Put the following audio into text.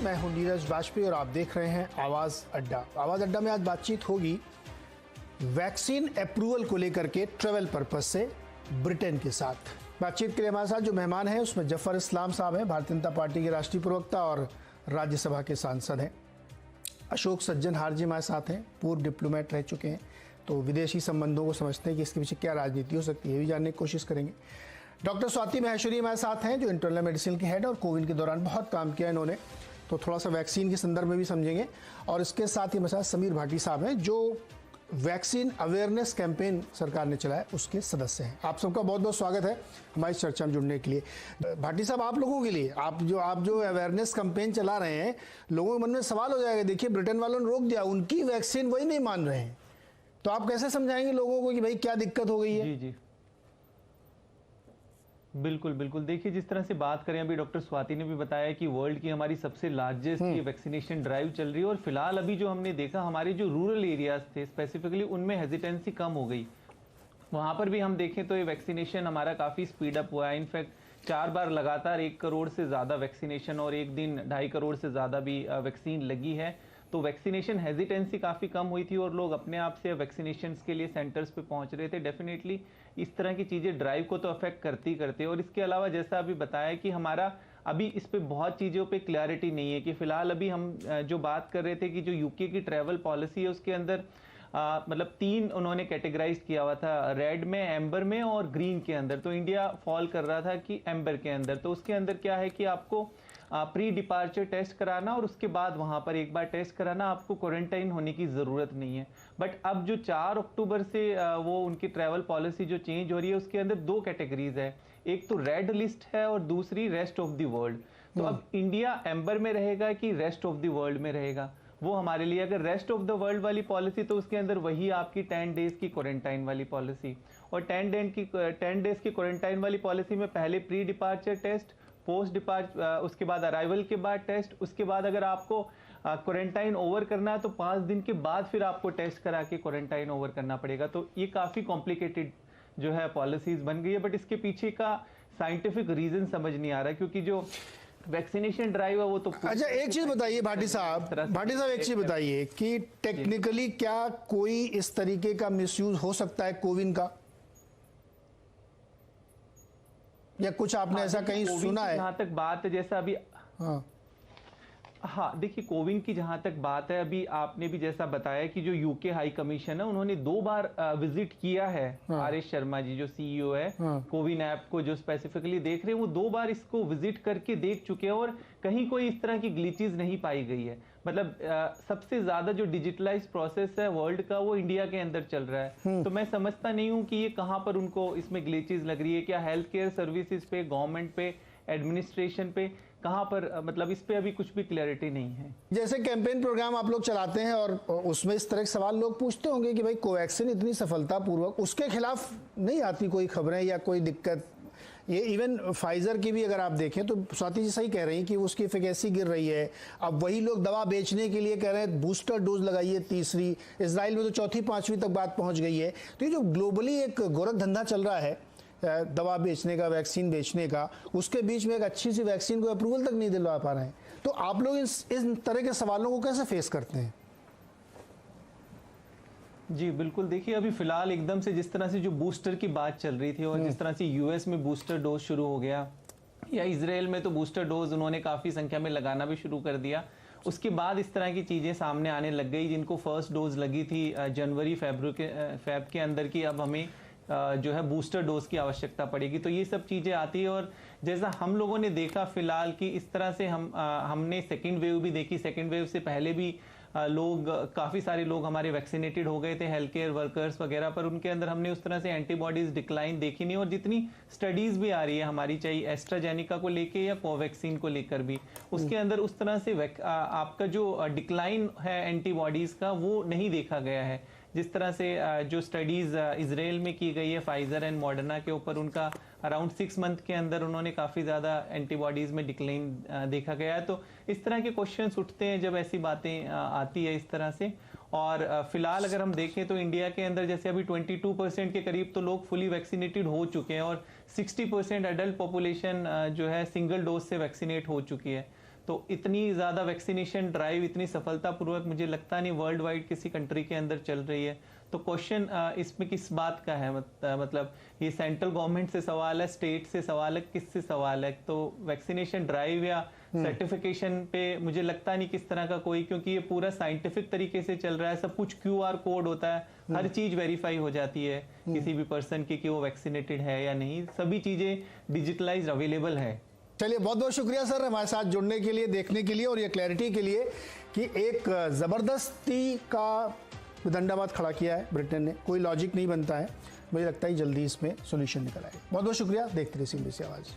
मैं हूं नीरज वाजपेयी और आप देख रहे हैं आवाज़ अड्डा। आवाज़ अड्डा में आज बातचीत होगी वैक्सीन अप्रूवल को लेकर के ट्रैवल पर्पस से ब्रिटेन के साथ। बातचीत के लिए हमारे साथ जो मेहमान हैं उसमें जफर इस्लाम साहब हैं, भारतीय जनता पार्टी के राष्ट्रीय प्रवक्ता और राज्यसभा के सांसद हैं। अशोक सज्जन हारजी हमारे साथ हैं, पूर्व डिप्लोमेट रह चुके हैं, तो विदेशी संबंधों को समझते हैं कि इसके पीछे क्या राजनीति हो सकती है, ये भी जानने की कोशिश करेंगे। डॉक्टर स्वाति महेश्वरी हमारे साथ हैं जो इंटरनल मेडिसिन के हेड और कोविड के दौरान बहुत काम किया इन्होंने, तो थोड़ा सा वैक्सीन के संदर्भ में भी समझेंगे। और इसके साथ ही हमारे साथ समीर भाटी साहब हैं जो वैक्सीन अवेयरनेस कैंपेन सरकार ने चलाया उसके सदस्य हैं। आप सबका बहुत बहुत स्वागत है हमारी चर्चा में जुड़ने के लिए। भाटी साहब, आप लोगों के लिए आप जो अवेयरनेस कैंपेन चला रहे हैं, लोगों के मन में सवाल हो जाएगा, देखिए ब्रिटेन वालों ने रोक दिया, उनकी वैक्सीन वही नहीं मान रहे हैं, तो आप कैसे समझाएंगे लोगों को कि भाई क्या दिक्कत हो गई है? जी जी बिल्कुल बिल्कुल। देखिए, जिस तरह से बात करें, अभी डॉक्टर स्वाति ने भी बताया कि वर्ल्ड की हमारी सबसे लार्जेस्ट ये वैक्सीनेशन ड्राइव चल रही है और फिलहाल अभी जो हमने देखा, हमारे जो रूरल एरियाज थे स्पेसिफिकली उनमें हेजिटेंसी कम हो गई। वहां पर भी हम देखें तो ये वैक्सीनेशन हमारा काफी स्पीड अप हुआ है। इनफैक्ट 4 बार लगातार 1 करोड़ से ज्यादा वैक्सीनेशन और एक दिन 2.5 करोड़ से ज्यादा भी वैक्सीन लगी है। तो वैक्सीनेशन हेजिटेंसी काफ़ी कम हुई थी और लोग अपने आप से वैक्सीनेशन के लिए सेंटर्स पे पहुंच रहे थे। डेफिनेटली इस तरह की चीज़ें ड्राइव को तो अफेक्ट करती करते। और इसके अलावा जैसा अभी बताया कि हमारा अभी इस पे बहुत चीज़ों पे क्लैरिटी नहीं है कि फ़िलहाल अभी हम जो बात कर रहे थे कि जो यूके की ट्रैवल पॉलिसी है उसके अंदर मतलब 3 उन्होंने कैटेगराइज किया हुआ था, रेड में, एम्बर में और ग्रीन के अंदर। तो इंडिया फॉल कर रहा था कि एम्बर के अंदर। तो उसके अंदर क्या है कि आपको प्री डिपार्चर टेस्ट कराना और उसके बाद वहां पर एक बार टेस्ट कराना, आपको क्वारंटाइन होने की जरूरत नहीं है। बट अब जो 4 अक्टूबर से वो उनकी ट्रैवल पॉलिसी जो चेंज हो रही है उसके अंदर 2 कैटेगरीज है, एक तो रेड लिस्ट है और दूसरी रेस्ट ऑफ द वर्ल्ड। तो अब इंडिया एम्बर में रहेगा कि रेस्ट ऑफ द वर्ल्ड में रहेगा, वो हमारे लिए। अगर रेस्ट ऑफ द वर्ल्ड वाली पॉलिसी तो उसके अंदर वही आपकी 10 डेज की क्वारंटाइन वाली पॉलिसी, और 10 डेज की क्वारंटाइन वाली पॉलिसी में पहले pre departure test, post departure, उसके बाद अराइवल के बाद टेस्ट, उसके बाद अगर आपको क्वारंटाइन ओवर करना है तो 5 दिन के बाद फिर आपको टेस्ट करा के क्वारंटाइन ओवर करना पड़ेगा। तो ये काफ़ी कॉम्प्लिकेटेड जो है पॉलिसीज बन गई है। बट इसके पीछे का साइंटिफिक रीजन समझ नहीं आ रहा, क्योंकि जो वैक्सीनेशन ड्राइव है वो तो। अच्छा, एक चीज बताइए भाटी साहब, एक चीज बताइए कि टेक्निकली क्या कोई इस तरीके का मिसयूज हो सकता है कोविन का, या कुछ आपने ऐसा कहीं सुना है? जहां तक बात है, जैसा अभी हाँ देखिए, कोविन की जहां तक बात है, अभी आपने भी जैसा बताया कि जो यूके हाई कमीशन है उन्होंने 2 बार विजिट किया है। आर.एस. शर्मा जी जो सीईओ है कोविन ऐप को जो स्पेसिफिकली देख रहे हैं, वो 2 बार इसको विजिट करके देख चुके हैं और कहीं कोई इस तरह की ग्लिचेस नहीं पाई गई है। मतलब सबसे ज्यादा जो डिजिटलाइज प्रोसेस है वर्ल्ड का वो इंडिया के अंदर चल रहा है। तो मैं समझता नहीं हूँ कि ये कहाँ पर उनको इसमें ग्लिचेस लग रही है। क्या हेल्थ केयर सर्विसेज पे, गवर्नमेंट पे, एडमिनिस्ट्रेशन पे, कहाँ पर, मतलब इस पे अभी कुछ भी क्लैरिटी नहीं है। जैसे कैंपेन प्रोग्राम आप लोग चलाते हैं और उसमें इस तरह के सवाल लोग पूछते होंगे कि भाई कोवैक्सीन इतनी सफलतापूर्वक, उसके खिलाफ नहीं आती कोई खबरें या कोई दिक्कत? ये इवन फाइजर की भी अगर आप देखें तो स्वाति जी सही कह रही हैं कि उसकी एफिकेसी गिर रही है। अब वही लोग दवा बेचने के लिए कह रहे हैं बूस्टर डोज लगाइए, तीसरी, इजराइल में तो चौथी 5वीं तक बात पहुंच गई है। तो ये जो ग्लोबली एक गोरख धंधा चल रहा है दवा बेचने का, वैक्सीन बेचने का, उसके बीच में एक अच्छी सी वैक्सीन को अप्रूवल तक नहीं दिलवा पा रहे हैं। तो आप लोग इस तरह के सवालों को कैसे फेस करते हैं? जी बिल्कुल, देखिए अभी फिलहाल एकदम से जिस तरह से जो बूस्टर की बात चल रही थी और जिस तरह से यूएस में बूस्टर डोज शुरू हो गया, या इजराइल में तो बूस्टर डोज उन्होंने काफ़ी संख्या में लगाना भी शुरू कर दिया, उसके बाद इस तरह की चीज़ें सामने आने लग गई। जिनको फर्स्ट डोज लगी थी जनवरी फेब के अंदर की, अब हमें जो है बूस्टर डोज की आवश्यकता पड़ेगी। तो ये सब चीज़ें आती है। और जैसा हम लोगों ने देखा फिलहाल कि इस तरह से हमने सेकेंड वेव भी देखी। सेकेंड वेव से पहले भी लोग, काफ़ी सारे लोग हमारे वैक्सीनेटेड हो गए थे, हेल्थ केयर वर्कर्स वगैरह, पर उनके अंदर हमने उस तरह से एंटीबॉडीज डिक्लाइन देखी नहीं। और जितनी स्टडीज़ भी आ रही है हमारी, चाहे एस्ट्राजेनिका को लेके या कोवैक्सीन को लेकर भी, उसके अंदर उस तरह से आपका जो डिक्लाइन है एंटीबॉडीज़ का वो नहीं देखा गया है। जिस तरह से जो स्टडीज़ इजराइल में की गई है फाइजर एंड मॉडर्ना के ऊपर, उनका अराउंड 6 मंथ के अंदर उन्होंने काफ़ी ज़्यादा एंटीबॉडीज़ में डिक्लाइन देखा गया है। तो इस तरह के क्वेश्चंस उठते हैं जब ऐसी बातें आती है इस तरह से। और फिलहाल अगर हम देखें तो इंडिया के अंदर जैसे अभी 22% के करीब तो लोग फुली वैक्सीनेटेड हो चुके हैं और 60% एडल्ट पॉपुलेशन जो है सिंगल डोज से वैक्सीनेट हो चुकी है। तो इतनी ज़्यादा वैक्सीनेशन ड्राइव इतनी सफलतापूर्वक मुझे लगता नहीं वर्ल्ड वाइड किसी कंट्री के अंदर चल रही है। तो क्वेश्चन इसमें किस बात का है, मतलब ये सेंट्रल गवर्नमेंट से सवाल है, स्टेट से सवाल है, किससे सवाल है? तो वैक्सीनेशन ड्राइव या सर्टिफिकेशन पे मुझे लगता नहीं किस तरह का कोई, क्योंकि ये पूरा साइंटिफिक तरीके से चल रहा है, सब कुछ QR कोड होता है, हर चीज वेरीफाई हो जाती है किसी भी पर्सन की कि वो वैक्सीनेटेड है या नहीं, सभी चीजें डिजिटलाइज अवेलेबल है। चलिए, बहुत बहुत शुक्रिया सर हमारे साथ जुड़ने के लिए, देखने के लिए और ये क्लैरिटी के लिए कि एक ज़बरदस्ती का विदंडावाद खड़ा किया है ब्रिटेन ने, कोई लॉजिक नहीं बनता है। मुझे लगता है जल्दी इसमें सोल्यूशन निकल आएगा। बहुत बहुत शुक्रिया, देखते रहिए CNBC आवाज़।